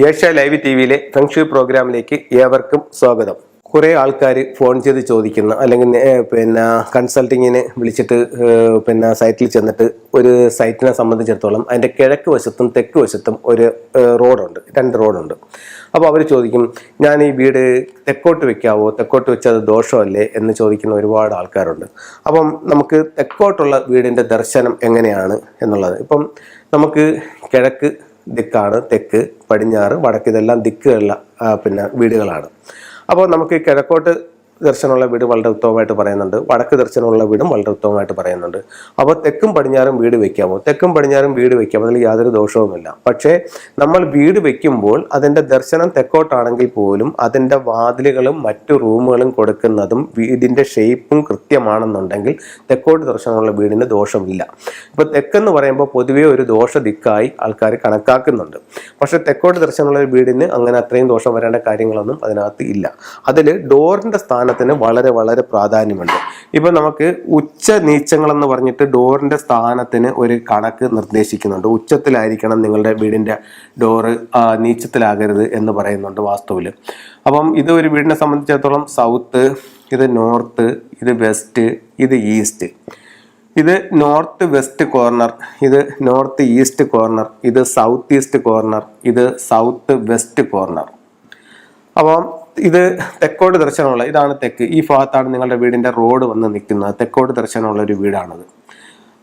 Asia live ടിവിയിലെ feng shui പ്രോഗ്രാമിലേക്ക് ഏവർക്കും സ്വാഗതം. കുറേ ആൾക്കാർ ഫോൺ ചെയ്ത് ചോദിക്കുന്ന അല്ലെങ്കിൽ കൺസൾട്ടിങ്ങിന് വിളിച്ചിട്ട് സൈറ്റിൽ ചെന്നിട്ട് ഒരു സൈറ്റിനെ സംബന്ധിച്ചിടത്തോളം അതിൻ്റെ കിഴക്ക് വശത്തും തെക്ക് വശത്തും ഒരു റോഡുണ്ട്, 2 റോഡുണ്ട്. അപ്പോൾ അവർ ചോദിക്കും, ഞാൻ ഈ വീട് തെക്കോട്ട് വെക്കാവോ, തെക്കോട്ട് വെച്ചത് ദോഷമല്ലേ എന്ന് ചോദിക്കുന്ന ഒരുപാട് ആൾക്കാരുണ്ട്. അപ്പം നമുക്ക് തെക്കോട്ടുള്ള വീടിൻ്റെ ദർശനം എങ്ങനെയാണ് എന്നുള്ളത്, ഇപ്പം നമുക്ക് കിഴക്ക് ദിക്കാണ്, തെക്ക്, പടിഞ്ഞാറ്, വടക്ക്, ഇതെല്ലാം ദിക്കുള്ള വീടുകളാണ്. അപ്പോൾ നമുക്ക് കിഴക്കോട്ട് ദർശനമുള്ള വീട് വളരെ ഉത്തമമായിട്ട് പറയുന്നുണ്ട്, വടക്ക് ദർശനമുള്ള വീടും വളരെ ഉത്തമമായിട്ട് പറയുന്നുണ്ട്. അപ്പോൾ തെക്കും പടിഞ്ഞാറും വീട് വെക്കാമോ? തെക്കും പടിഞ്ഞാറും വീട് വെക്കാം, അതിൽ യാതൊരു ദോഷവുമില്ല. പക്ഷേ നമ്മൾ വീട് വെക്കുമ്പോൾ അതിൻ്റെ ദർശനം തെക്കോട്ടാണെങ്കിൽ പോലും അതിൻ്റെ വാതിലുകളും മറ്റു റൂമുകളും കൊടുക്കുന്നതും വീടിൻ്റെ ഷേപ്പും കൃത്യമാണെന്നുണ്ടെങ്കിൽ തെക്കോട്ട് ദർശനമുള്ള വീടിന് ദോഷമില്ല. ഇപ്പോൾ തെക്കെന്ന് പറയുമ്പോൾ പൊതുവേ ഒരു ദോഷ ദിക്കായി ആൾക്കാർ കണക്കാക്കുന്നുണ്ട്. പക്ഷേ തെക്കോട്ട് ദർശനമുള്ള ഒരു വീടിന് അങ്ങനെ അത്രയും ദോഷം വരേണ്ട കാര്യങ്ങളൊന്നും അതിനകത്ത് ഇല്ല. അതിൽ ഡോറിൻ്റെ സ്ഥാനത്തിന് വളരെ വളരെ പ്രാധാന്യമുണ്ട്. ഇപ്പൊ നമുക്ക് ഉച്ച നീച്ചങ്ങളെന്ന് പറഞ്ഞിട്ട് ഡോറിന്റെ സ്ഥാനത്തിന് ഒരു കണക്ക് നിർദ്ദേശിക്കുന്നുണ്ട്. ഉച്ചത്തിലായിരിക്കണം നിങ്ങളുടെ വീടിന്റെ ഡോറ്, നീച്ചത്തിലാകരുത് എന്ന് പറയുന്നുണ്ട് വാസ്തുവിൽ. അപ്പം ഇത് ഒരു വീടിനെ സംബന്ധിച്ചിടത്തോളം സൗത്ത്, ഇത് നോർത്ത്, ഇത് വെസ്റ്റ്, ഇത് ഈസ്റ്റ്, ഇത് നോർത്ത് വെസ്റ്റ് കോർണർ, ഇത് നോർത്ത് ഈസ്റ്റ് കോർണർ, ഇത് സൗത്ത് ഈസ്റ്റ് കോർണർ, ഇത് സൗത്ത് വെസ്റ്റ് കോർണർ. അപ്പം ഇത് തെക്കോട്ട് ദർശനമുള്ള, ഇതാണ് തെക്ക്. ഈ ഭാഗത്താണ് നിങ്ങളുടെ വീടിൻ്റെ റോഡ് വന്ന് നിൽക്കുന്നത്. തെക്കോട്ട് ദർശനമുള്ള ഒരു വീടാണത്.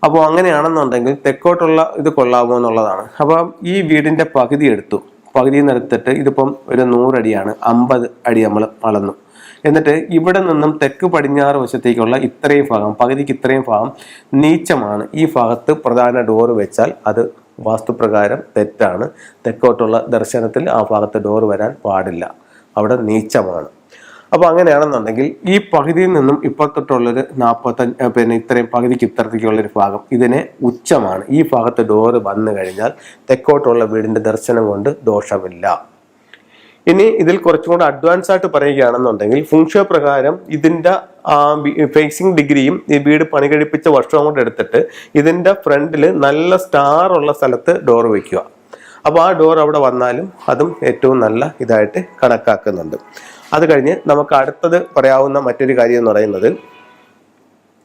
അപ്പോൾ അങ്ങനെയാണെന്നുണ്ടെങ്കിൽ തെക്കോട്ടുള്ള ഇത് കൊള്ളാമോ എന്നുള്ളതാണ്. അപ്പം ഈ വീടിൻ്റെ പകുതി എടുത്തു, പകുതിയിൽ നിന്ന് എടുത്തിട്ട് ഇതിപ്പം ഒരു 100 അടിയാണ്, 50 അടി നമ്മൾ അളന്നു. എന്നിട്ട് ഇവിടെ നിന്നും തെക്ക് പടിഞ്ഞാറ് വശത്തേക്കുള്ള ഇത്രയും ഭാഗം, പകുതിക്ക് ഇത്രയും ഭാഗം നീച്ചമാണ്. ഈ ഭാഗത്ത് പ്രധാന ഡോറ് വെച്ചാൽ അത് വാസ്തുപ്രകാരം തെറ്റാണ്. തെക്കോട്ടുള്ള ദർശനത്തിൽ ആ ഭാഗത്ത് ഡോറ് വരാൻ പാടില്ല, അവിടെ നീച്ചമാണ്. അപ്പോൾ അങ്ങനെയാണെന്നുണ്ടെങ്കിൽ ഈ പകുതിയിൽ നിന്നും ഇപ്പുറത്തോട്ടുള്ളൊരു 45 ഇത്രയും പകുതിക്ക് ഇത്തരത്തേക്കുള്ളൊരു ഭാഗം ഇതിനെ ഉച്ചമാണ്. ഈ ഭാഗത്ത് ഡോറ് വന്നു കഴിഞ്ഞാൽ തെക്കോട്ടുള്ള വീടിൻ്റെ ദർശനം കൊണ്ട് ദോഷമില്ല. ഇനി ഇതിൽ കുറച്ചും കൂടെ അഡ്വാൻസ് ആയിട്ട് പറയുകയാണെന്നുണ്ടെങ്കിൽ ഫെങ്ഷു പ്രകാരം ഇതിൻ്റെ ഫേസിംഗ് ഡിഗ്രിയും ഈ വീട് പണി കഴിപ്പിച്ച വർഷവും കൊണ്ട് എടുത്തിട്ട് ഇതിൻ്റെ ഫ്രണ്ടിൽ നല്ല സ്റ്റാർ ഉള്ള സ്ഥലത്ത് ഡോർ വയ്ക്കുക. അപ്പോൾ ആ ഡോർ അവിടെ വന്നാലും അതും ഏറ്റവും നല്ല ഇതായിട്ട് കണക്കാക്കുന്നുണ്ട്. അത് കഴിഞ്ഞ് നമുക്ക് അടുത്തത് പറയാവുന്ന മറ്റൊരു കാര്യം എന്ന് പറയുന്നത്,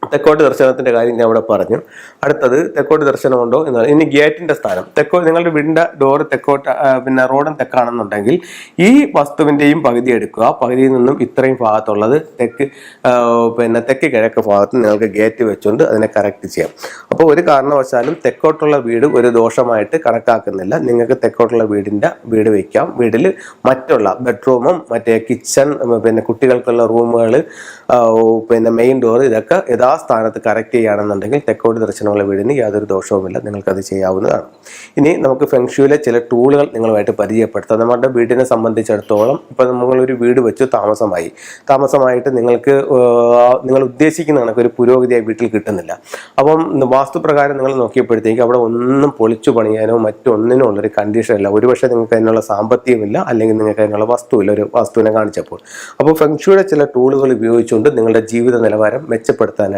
തെക്കോട്ട് ദർശനത്തിന്റെ കാര്യം ഞാൻ അവിടെ പറഞ്ഞു. അടുത്തത് തെക്കോട്ട് ദർശനമുണ്ടോ എന്നാണ്. ഇനി ഗേറ്റിന്റെ സ്ഥാനം, നിങ്ങളുടെ വീടിന്റെ ഡോറ് തെക്കോട്ട് റോഡും തെക്കാണെന്നുണ്ടെങ്കിൽ ഈ വസ്തുവിന്റെയും പകുതി എടുക്കുക. പകുതിയിൽ നിന്നും ഇത്രയും ഭാഗത്തുള്ളത് തെക്ക് കിഴക്ക് ഭാഗത്ത് നിങ്ങൾക്ക് ഗേറ്റ് വെച്ചുകൊണ്ട് അതിനെ കറക്റ്റ് ചെയ്യാം. അപ്പോൾ ഒരു കാരണവശാലും തെക്കോട്ടുള്ള വീട് ഒരു ദോഷമായിട്ട് കണക്കാക്കുന്നില്ല. നിങ്ങൾക്ക് തെക്കോട്ടുള്ള വീട് വയ്ക്കാം. വീട്ടിൽ മറ്റുള്ള ബെഡ്റൂമും മറ്റേ കിച്ചൺ, കുട്ടികൾക്കുള്ള റൂമുകൾ, മെയിൻ ഡോർ, ഇതൊക്കെ സ്ഥാനത്ത് കറക്റ്റ് ചെയ്യുകയാണെന്നുണ്ടെങ്കിൽ തെക്കോട്ട് ദർശനമുള്ള വീടിന് യാതൊരു ദോഷവുമില്ല, നിങ്ങൾക്കത് ചെയ്യാവുന്നതാണ്. ഇനി നമുക്ക് ഫെങ്ഷുവിലെ ചില ടൂളുകൾ നിങ്ങളുമായിട്ട് പരിചയപ്പെടുത്താം. നമ്മുടെ വീടിനെ സംബന്ധിച്ചിടത്തോളം ഇപ്പം നമ്മളൊരു വീട് വെച്ച് താമസമായിട്ട് നിങ്ങൾ ഉദ്ദേശിക്കുന്ന കണക്ക് ഒരു പുരോഗതിയായി വീട്ടിൽ കിട്ടുന്നില്ല. അപ്പം വാസ്തുപ്രകാരം നിങ്ങൾ നോക്കിയപ്പോഴത്തേക്ക് അവിടെ ഒന്നും പൊളിച്ചു പണിയാനോ മറ്റൊന്നിനോ ഉള്ളൊരു കണ്ടീഷനില്ല. ഒരുപക്ഷെ നിങ്ങൾക്ക് അതിനുള്ള സാമ്പത്തികമില്ല, അല്ലെങ്കിൽ നിങ്ങൾക്ക് അതിനുള്ള വസ്തുവില്ല ഒരു വാസ്തുവിനെ കാണിച്ചപ്പോൾ. അപ്പോൾ ഫെങ്ഷുയുടെ ചില ടൂളുകൾ ഉപയോഗിച്ചുകൊണ്ട് നിങ്ങളുടെ ജീവിത നിലവാരം മെച്ചപ്പെടുത്താനായിട്ട്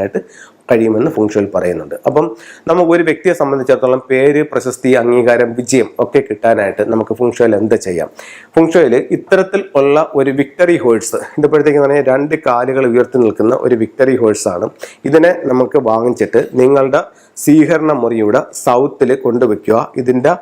കഴിയുമെന്ന് ഫെങ്ഷുവിൽ പറയുന്നുണ്ട്. അപ്പം നമുക്ക് ഒരു വ്യക്തിയെ സംബന്ധിച്ചിടത്തോളം പേര്, പ്രശസ്തി, അംഗീകാരം, വിജയം ഒക്കെ കിട്ടാനായിട്ട് നമുക്ക് ഫെങ്ഷുവിൽ എന്ത് ചെയ്യാം? ഫെങ്ഷുവിൽ ഇത്തരത്തിൽ ഉള്ള ഒരു വിക്ടറി ഹോഴ്സ്, ഇതിപ്പോഴത്തേക്ക് പറഞ്ഞാൽ 2 കാലുകൾ ഉയർത്തി നിൽക്കുന്ന ഒരു വിക്ടറി ഹോഴ്സ് ആണ്. ഇതിനെ നമുക്ക് വാങ്ങിച്ചിട്ട് നിങ്ങളുടെ സ്വീകരണ മുറിയുടെ സൗത്തിൽ കൊണ്ടുവയ്ക്കുക. ഇതിൻ്റെ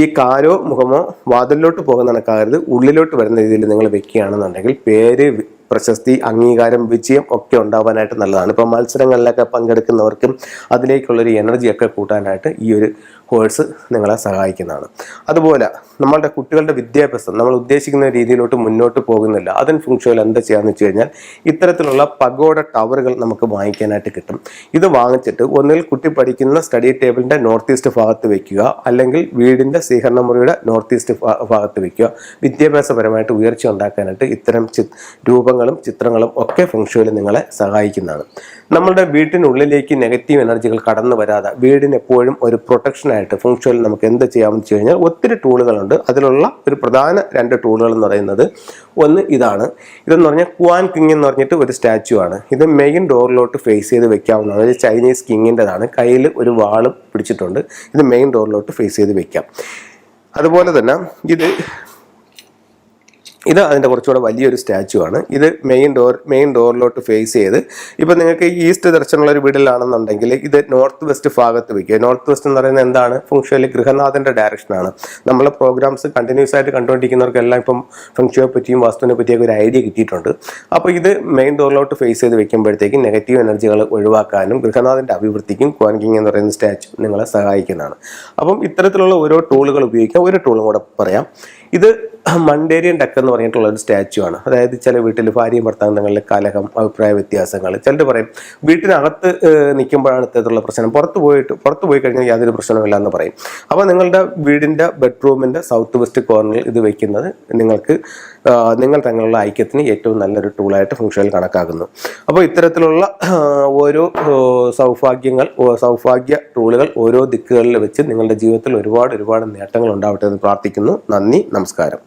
ഈ കാലോ മുഖമോ വാതിലിലോട്ട് പോകുന്ന കണക്കാകരുത്, ഉള്ളിലോട്ട് വരുന്ന രീതിയിൽ നിങ്ങൾ വെക്കുകയാണെന്നുണ്ടെങ്കിൽ പേര്, പ്രശസ്തി, അംഗീകാരം, വിജയം ഒക്കെ ഉണ്ടാവാനായിട്ട് നല്ലതാണ്. ഇപ്പോൾ മത്സരങ്ങളിലൊക്കെ പങ്കെടുക്കുന്നവർക്കും അതിലേക്കുള്ളൊരു എനർജിയൊക്കെ കൂട്ടാനായിട്ട് ഈ ഒരു കോഴ്സ് നിങ്ങളെ സഹായിക്കുന്നതാണ്. അതുപോലെ നമ്മളുടെ കുട്ടികളുടെ വിദ്യാഭ്യാസം നമ്മൾ ഉദ്ദേശിക്കുന്ന രീതിയിലോട്ട് മുന്നോട്ട് പോകുന്നില്ല. അതിന് ഫെങ്ഷുവിൽ എന്താ ചെയ്യാന്ന് വെച്ച് കഴിഞ്ഞാൽ ഇത്തരത്തിലുള്ള പഗോഡ ടവറുകൾ നമുക്ക് വാങ്ങിക്കാനായിട്ട് കിട്ടും. ഇത് വാങ്ങിച്ചിട്ട് ഒന്നിൽ കുട്ടി പഠിക്കുന്ന സ്റ്റഡി ടേബിളിൻ്റെ നോർത്ത് ഈസ്റ്റ് ഭാഗത്ത് വെക്കുക, അല്ലെങ്കിൽ വീടിൻ്റെ സ്വീകരണ മുറിയുടെ നോർത്ത് ഈസ്റ്റ് ഭാഗത്ത് വെക്കുക. വിദ്യാഭ്യാസപരമായിട്ട് ഉയർച്ച ഉണ്ടാക്കാനായിട്ട് ഇത്തരം രൂപങ്ങളും ചിത്രങ്ങളും ഒക്കെ ഫെങ്ഷുവിൽ നിങ്ങളെ സഹായിക്കുന്നതാണ്. നമ്മുടെ വീട്ടിനുള്ളിലേക്ക് നെഗറ്റീവ് എനർജികൾ കടന്നു വരാതെ വീടിന് എപ്പോഴും ഒരു പ്രൊട്ടക്ഷനായിട്ട് ഫെങ്ഷുവിൽ നമുക്ക് എന്ത് ചെയ്യാമെന്ന് വെച്ച് കഴിഞ്ഞാൽ ഒത്തിരി ടൂളുകളുണ്ട്. അതിലുള്ള ഒരു പ്രധാന 2 ടൂളുകൾ എന്ന് പറയുന്നത്, ഒന്ന് ഇതാണ്. ഇതെന്ന് പറഞ്ഞാൽ ക്വാൻ കിങ് എന്ന് പറഞ്ഞിട്ട് ഒരു സ്റ്റാച്ചു ആണ്. ഇത് മെയിൻ ഡോറിലോട്ട് ഫേസ് ചെയ്ത് വെക്കാവുന്നതാണ്. ഇത് ചൈനീസ് കിങ്ങിൻ്റെതാണ്. കയ്യിൽ ഒരു വാളും പിടിച്ചിട്ടുണ്ട്. ഇത് മെയിൻ ഡോറിലോട്ട് ഫേസ് ചെയ്ത് വെക്കാം. അതുപോലെ തന്നെ ഇത് ഇത് അതിൻ്റെ കുറച്ചുകൂടെ വലിയൊരു സ്റ്റാച്ചു ആണ്. ഇത് മെയിൻ ഡോറിലോട്ട് ഫേസ് ചെയ്ത്, ഇപ്പം നിങ്ങൾക്ക് ഈസ്റ്റ് ദർശനമുള്ള ഒരു വീട്ടിലാണെന്നുണ്ടെങ്കിൽ ഇത് നോർത്ത് വെസ്റ്റ് ഭാഗത്ത് വയ്ക്കുക. നോർത്ത് വെസ്റ്റ് എന്ന് പറയുന്നത് എന്താണ്? ഫംഗ്ഷനിൽ ഗൃഹനാഥൻ്റെ ഡയറക്ഷനാണ്. നമ്മളെ പ്രോഗ്രാംസ് കണ്ടിന്യൂസ് ആയിട്ട് കണ്ടുകൊണ്ടിരിക്കുന്നവർക്കെല്ലാം ഇപ്പം ഫംഗ്ഷനെ പറ്റിയും വാസ്തുവിനെ പറ്റിയൊക്കെ ഒരു ഐഡിയ കിട്ടിയിട്ടുണ്ട്. അപ്പോൾ ഇത് മെയിൻ ഡോറിലോട്ട് ഫേസ് ചെയ്ത് വെക്കുമ്പോഴത്തേക്കും നെഗറ്റീവ് എനർജികൾ ഒഴിവാക്കാനും ഗൃഹനാഥൻ്റെ അഭിവൃദ്ധിക്കും ക്വാൻ കിങ് എന്ന് പറയുന്ന സ്റ്റാച്ചു നിങ്ങളെ സഹായിക്കുന്നതാണ്. അപ്പം ഇത്തരത്തിലുള്ള ഓരോ ടൂളുകൾ ഉപയോഗിക്കാം. ഒരു ടൂളും കൂടെ പറയാം. ഇത് മണ്ടേരിയൻ ഡക്ക് എന്ന് പറഞ്ഞിട്ടുള്ള ഒരു സ്റ്റാച്ചു ആണ്. അതായത് ചില വീട്ടിൽ ഭാര്യയും ഭർത്താവും തങ്ങളുടെ കലഹം, അഭിപ്രായ വ്യത്യാസങ്ങൾ, ചിലർ പറയും വീട്ടിനകത്ത് നിൽക്കുമ്പോഴാണ് ഇത്തരത്തിലുള്ള പ്രശ്നം, പുറത്ത് പോയി കഴിഞ്ഞാൽ യാതൊരു പ്രശ്നമില്ല എന്ന് പറയും. അപ്പോൾ നിങ്ങളുടെ വീടിൻ്റെ ബെഡ്റൂമിൻ്റെ സൗത്ത് വെസ്റ്റ് കോർണറിൽ ഇത് വെക്കുന്നത് നിങ്ങൾ തങ്ങളുള്ള ഐക്യത്തിന് ഏറ്റവും നല്ലൊരു ടൂളായിട്ട് ഫംഗ്ഷനിൽ കണക്കാക്കുന്നു. അപ്പോൾ ഇത്തരത്തിലുള്ള ഓരോ സൗഭാഗ്യ ടൂളുകൾ ഓരോ ദിക്കുകളിൽ വെച്ച് നിങ്ങളുടെ ജീവിതത്തിൽ ഒരുപാട് നേട്ടങ്ങൾ ഉണ്ടാവട്ടെ എന്ന് പ്രാർത്ഥിക്കുന്നു. നന്ദി, നമസ്കാരം.